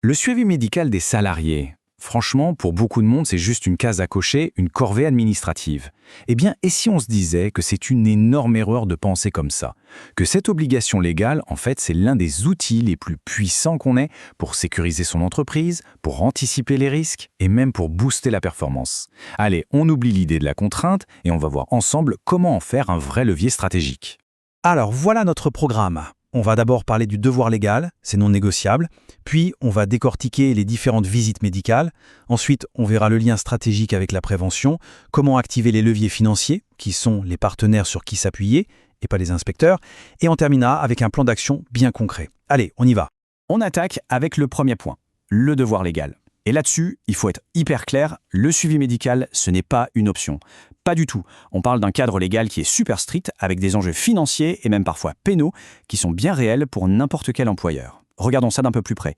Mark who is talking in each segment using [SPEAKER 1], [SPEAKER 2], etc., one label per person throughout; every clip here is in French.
[SPEAKER 1] Le suivi médical des salariés, franchement, pour beaucoup de monde, c'est juste une case à cocher, une corvée administrative. Eh bien, et si on se disait que c'est une énorme erreur de penser comme ça? Que cette obligation légale, en fait, c'est l'un des outils les plus puissants qu'on ait pour sécuriser son entreprise, pour anticiper les risques et même pour booster la performance. Allez, on oublie l'idée de la contrainte et on va voir ensemble comment en faire un vrai levier stratégique.
[SPEAKER 2] Alors voilà notre programme. On va d'abord parler du devoir légal, c'est non négociable, puis on va décortiquer les différentes visites médicales, ensuite on verra le lien stratégique avec la prévention, comment activer les leviers financiers, qui sont les partenaires sur qui s'appuyer, et pas les inspecteurs, et on terminera avec un plan d'action bien concret. Allez, on y va.
[SPEAKER 3] On attaque avec le premier point, le devoir légal. Et là-dessus, il faut être hyper clair, le suivi médical, ce n'est pas une option. Pas du tout. On parle d'un cadre légal qui est super strict, avec des enjeux financiers et même parfois pénaux, qui sont bien réels pour n'importe quel employeur. Regardons ça d'un peu plus près.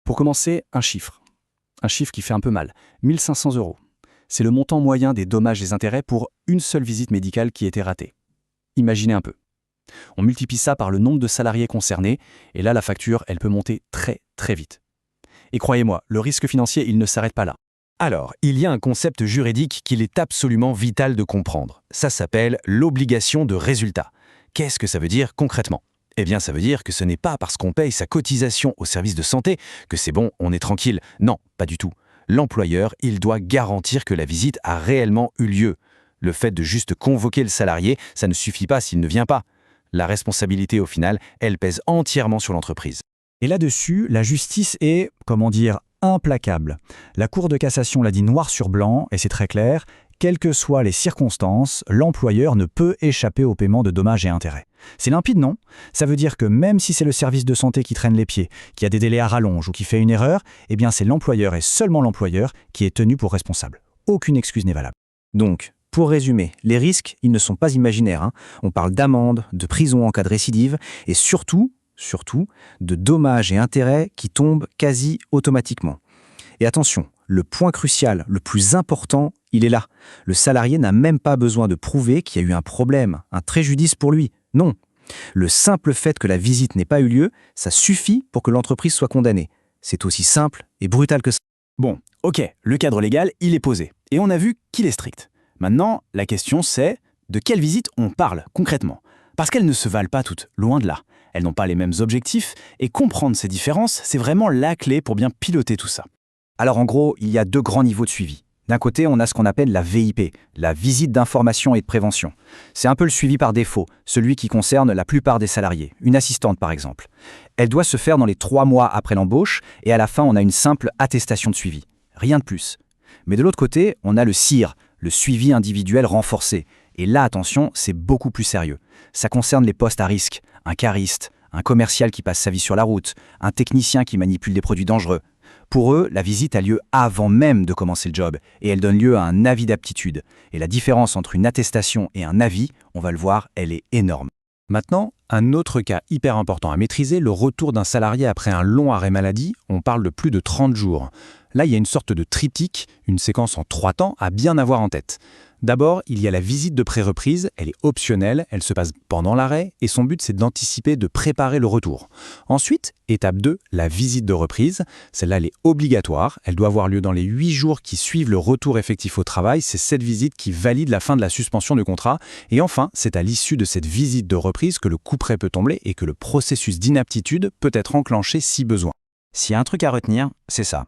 [SPEAKER 3] Pour commencer, un chiffre. Un chiffre qui fait un peu mal. 1 500 €. C'est le montant moyen des dommages et intérêts pour une seule visite médicale qui était ratée. Imaginez un peu. On multiplie ça par le nombre de salariés concernés, et là, la facture, elle peut monter très, très vite. Et croyez-moi, le risque financier, il ne s'arrête pas là.
[SPEAKER 1] Alors, il y a un concept juridique qu'il est absolument vital de comprendre. Ça s'appelle l'obligation de résultat. Qu'est-ce que ça veut dire concrètement? Eh bien, ça veut dire que ce n'est pas parce qu'on paye sa cotisation au service de santé que c'est bon, on est tranquille. Non, pas du tout. L'employeur, il doit garantir que la visite a réellement eu lieu. Le fait de juste convoquer le salarié, ça ne suffit pas s'il ne vient pas. La responsabilité, au final, elle pèse entièrement sur l'entreprise.
[SPEAKER 2] Et là-dessus, la justice est, implacable. La Cour de cassation l'a dit noir sur blanc, et c'est très clair, quelles que soient les circonstances, l'employeur ne peut échapper au paiement de dommages et intérêts. C'est limpide, non? Ça veut dire que même si c'est le service de santé qui traîne les pieds, qui a des délais à rallonge ou qui fait une erreur, eh bien c'est l'employeur et seulement l'employeur qui est tenu pour responsable. Aucune excuse n'est valable.
[SPEAKER 4] Donc, pour résumer, les risques, ils ne sont pas imaginaires. On parle d'amende, de prison en cas de récidive, et surtout, de dommages et intérêts qui tombent quasi automatiquement. Et attention, le point crucial, le plus important, il est là. Le salarié n'a même pas besoin de prouver qu'il y a eu un problème, un préjudice pour lui. Non. Le simple fait que la visite n'ait pas eu lieu, ça suffit pour que l'entreprise soit condamnée. C'est aussi simple et brutal que ça.
[SPEAKER 3] Bon, ok, le cadre légal, il est posé. Et on a vu qu'il est strict. Maintenant, la question c'est, de quelle visite on parle concrètement? Parce qu'elles ne se valent pas toutes, loin de là. Elles n'ont pas les mêmes objectifs, et comprendre ces différences, c'est vraiment la clé pour bien piloter tout ça.
[SPEAKER 4] Alors en gros, il y a 2 grands niveaux de suivi. D'un côté, on a ce qu'on appelle la VIP, la visite d'information et de prévention. C'est un peu le suivi par défaut, celui qui concerne la plupart des salariés, une assistante par exemple. Elle doit se faire dans les 3 mois après l'embauche, et à la fin, on a une simple attestation de suivi. Rien de plus. Mais de l'autre côté, on a le CIR, le suivi individuel renforcé. Et là, attention, c'est beaucoup plus sérieux. Ça concerne les postes à risque, un cariste, un commercial qui passe sa vie sur la route, un technicien qui manipule des produits dangereux. Pour eux, la visite a lieu avant même de commencer le job et elle donne lieu à un avis d'aptitude. Et la différence entre une attestation et un avis, on va le voir, elle est énorme.
[SPEAKER 1] Maintenant, un autre cas hyper important à maîtriser, le retour d'un salarié après un long arrêt maladie, on parle de plus de 30 jours. Là, il y a une sorte de triptyque, une séquence en 3 temps à bien avoir en tête. D'abord, il y a la visite de pré-reprise, elle est optionnelle, elle se passe pendant l'arrêt et son but c'est d'anticiper, de préparer le retour. Ensuite, étape 2, la visite de reprise, celle-là elle est obligatoire, elle doit avoir lieu dans les 8 jours qui suivent le retour effectif au travail, c'est cette visite qui valide la fin de la suspension du contrat. Et enfin, c'est à l'issue de cette visite de reprise que le couperet peut tomber et que le processus d'inaptitude peut être enclenché si besoin.
[SPEAKER 4] S'il y a un truc à retenir, c'est ça.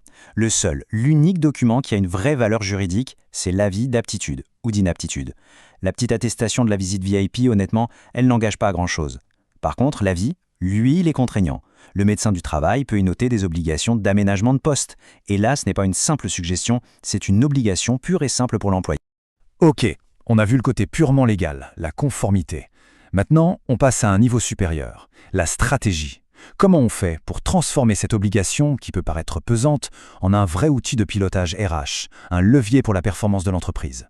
[SPEAKER 4] L'unique document qui a une vraie valeur juridique, c'est l'avis d'aptitude ou d'inaptitude. La petite attestation de la visite VIP, honnêtement, elle n'engage pas à grand-chose. Par contre, l'avis, lui, il est contraignant. Le médecin du travail peut y noter des obligations d'aménagement de poste. Et là, ce n'est pas une simple suggestion, c'est une obligation pure et simple pour l'employé.
[SPEAKER 2] Ok, on a vu le côté purement légal, la conformité. Maintenant, on passe à un niveau supérieur, la stratégie. Comment on fait pour transformer cette obligation, qui peut paraître pesante, en un vrai outil de pilotage RH, un levier pour la performance de l'entreprise?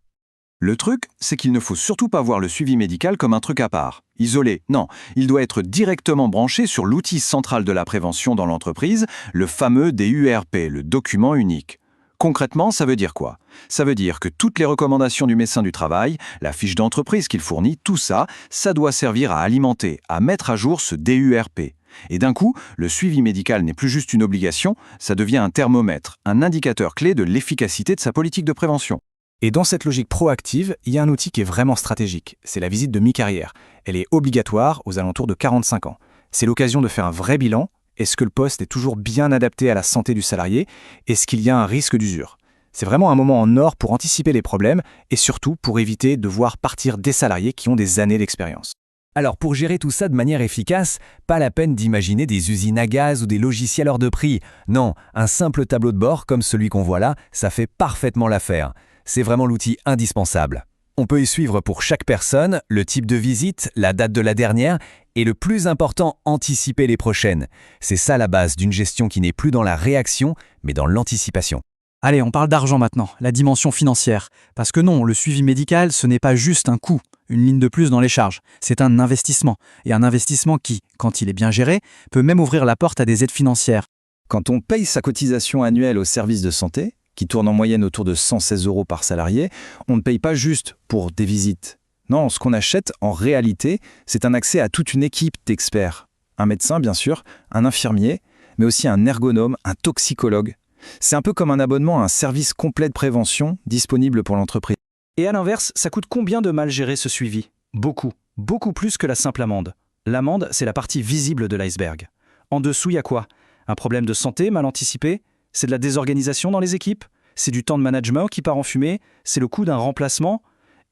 [SPEAKER 5] Le truc, c'est qu'il ne faut surtout pas voir le suivi médical comme un truc à part, isolé. Non, il doit être directement branché sur l'outil central de la prévention dans l'entreprise, le fameux DURP, le document unique. Concrètement, ça veut dire quoi? Ça veut dire que toutes les recommandations du médecin du travail, la fiche d'entreprise qu'il fournit, tout ça, ça doit servir à alimenter, à mettre à jour ce DURP. Et d'un coup, le suivi médical n'est plus juste une obligation, ça devient un thermomètre, un indicateur clé de l'efficacité de sa politique de prévention.
[SPEAKER 4] Et dans cette logique proactive, il y a un outil qui est vraiment stratégique, c'est la visite de mi-carrière. Elle est obligatoire aux alentours de 45 ans. C'est l'occasion de faire un vrai bilan. Est-ce que le poste est toujours bien adapté à la santé du salarié? Est-ce qu'il y a un risque d'usure? C'est vraiment un moment en or pour anticiper les problèmes et surtout pour éviter de voir partir des salariés qui ont des années d'expérience.
[SPEAKER 6] Alors pour gérer tout ça de manière efficace, pas la peine d'imaginer des usines à gaz ou des logiciels hors de prix. Non, un simple tableau de bord comme celui qu'on voit là, ça fait parfaitement l'affaire. C'est vraiment l'outil indispensable. On peut y suivre pour chaque personne, le type de visite, la date de la dernière et le plus important, anticiper les prochaines. C'est ça la base d'une gestion qui n'est plus dans la réaction, mais dans l'anticipation.
[SPEAKER 3] Allez, on parle d'argent maintenant, la dimension financière. Parce que non, le suivi médical, ce n'est pas juste un coût, une ligne de plus dans les charges. C'est un investissement. Et un investissement qui, quand il est bien géré, peut même ouvrir la porte à des aides financières.
[SPEAKER 4] Quand on paye sa cotisation annuelle au service de santé, qui tourne en moyenne autour de 116 € par salarié, on ne paye pas juste pour des visites. Non, ce qu'on achète, en réalité, c'est un accès à toute une équipe d'experts. Un médecin, bien sûr, un infirmier, mais aussi un ergonome, un toxicologue. C'est un peu comme un abonnement à un service complet de prévention disponible pour l'entreprise.
[SPEAKER 2] Et à l'inverse, ça coûte combien de mal gérer ce suivi? Beaucoup. Beaucoup plus que la simple amende. L'amende, c'est la partie visible de l'iceberg. En dessous, il y a quoi? Un problème de santé mal anticipé? C'est de la désorganisation dans les équipes? C'est du temps de management qui part en fumée? C'est le coût d'un remplacement?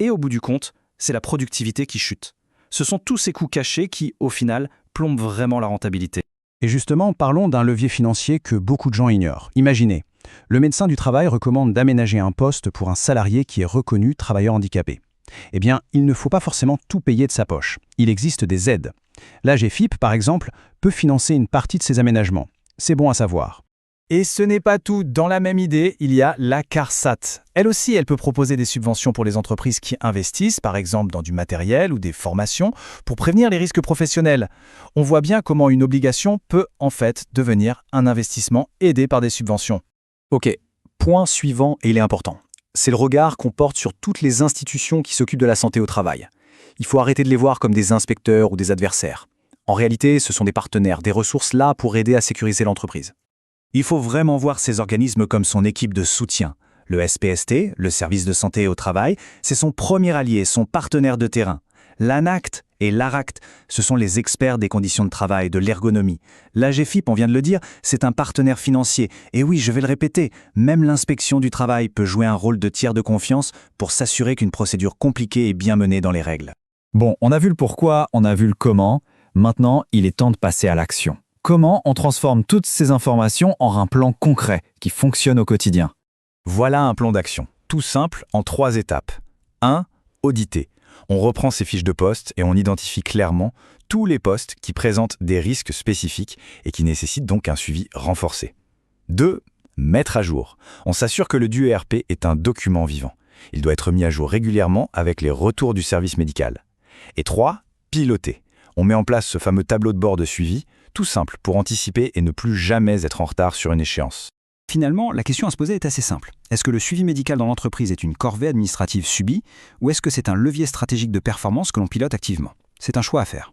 [SPEAKER 2] Et au bout du compte, c'est la productivité qui chute. Ce sont tous ces coûts cachés qui, au final, plombent vraiment la rentabilité.
[SPEAKER 1] Et justement, parlons d'un levier financier que beaucoup de gens ignorent. Imaginez, le médecin du travail recommande d'aménager un poste pour un salarié qui est reconnu travailleur handicapé. Eh bien, il ne faut pas forcément tout payer de sa poche. Il existe des aides. L'AGFIP, par exemple, peut financer une partie de ces aménagements. C'est bon à savoir.
[SPEAKER 2] Et ce n'est pas tout. Dans la même idée, il y a la CARSAT. Elle aussi, elle peut proposer des subventions pour les entreprises qui investissent, par exemple dans du matériel ou des formations, pour prévenir les risques professionnels. On voit bien comment une obligation peut en fait devenir un investissement aidé par des subventions.
[SPEAKER 4] Ok, point suivant, et il est important. C'est le regard qu'on porte sur toutes les institutions qui s'occupent de la santé au travail. Il faut arrêter de les voir comme des inspecteurs ou des adversaires. En réalité, ce sont des partenaires, des ressources là pour aider à sécuriser l'entreprise. Il faut vraiment voir ces organismes comme son équipe de soutien. Le SPST, le service de santé au travail, c'est son premier allié, son partenaire de terrain. L'ANACT et l'ARACT, ce sont les experts des conditions de travail, de l'ergonomie. L'AGFIP, on vient de le dire, c'est un partenaire financier. Et oui, je vais le répéter, même l'inspection du travail peut jouer un rôle de tiers de confiance pour s'assurer qu'une procédure compliquée est bien menée dans les règles.
[SPEAKER 2] Bon, on a vu le pourquoi, on a vu le comment. Maintenant, il est temps de passer à l'action. Comment on transforme toutes ces informations en un plan concret qui fonctionne au quotidien?
[SPEAKER 4] Voilà un plan d'action, tout simple, en 3 étapes. 1. Auditer. On reprend ses fiches de poste et on identifie clairement tous les postes qui présentent des risques spécifiques et qui nécessitent donc un suivi renforcé. 2. Mettre à jour. On s'assure que le DUERP est un document vivant. Il doit être mis à jour régulièrement avec les retours du service médical. Et 3. Piloter. On met en place ce fameux tableau de bord de suivi, tout simple pour anticiper et ne plus jamais être en retard sur une échéance.
[SPEAKER 1] Finalement, la question à se poser est assez simple. Est-ce que le suivi médical dans l'entreprise est une corvée administrative subie ou est-ce que c'est un levier stratégique de performance que l'on pilote activement? C'est un choix à faire.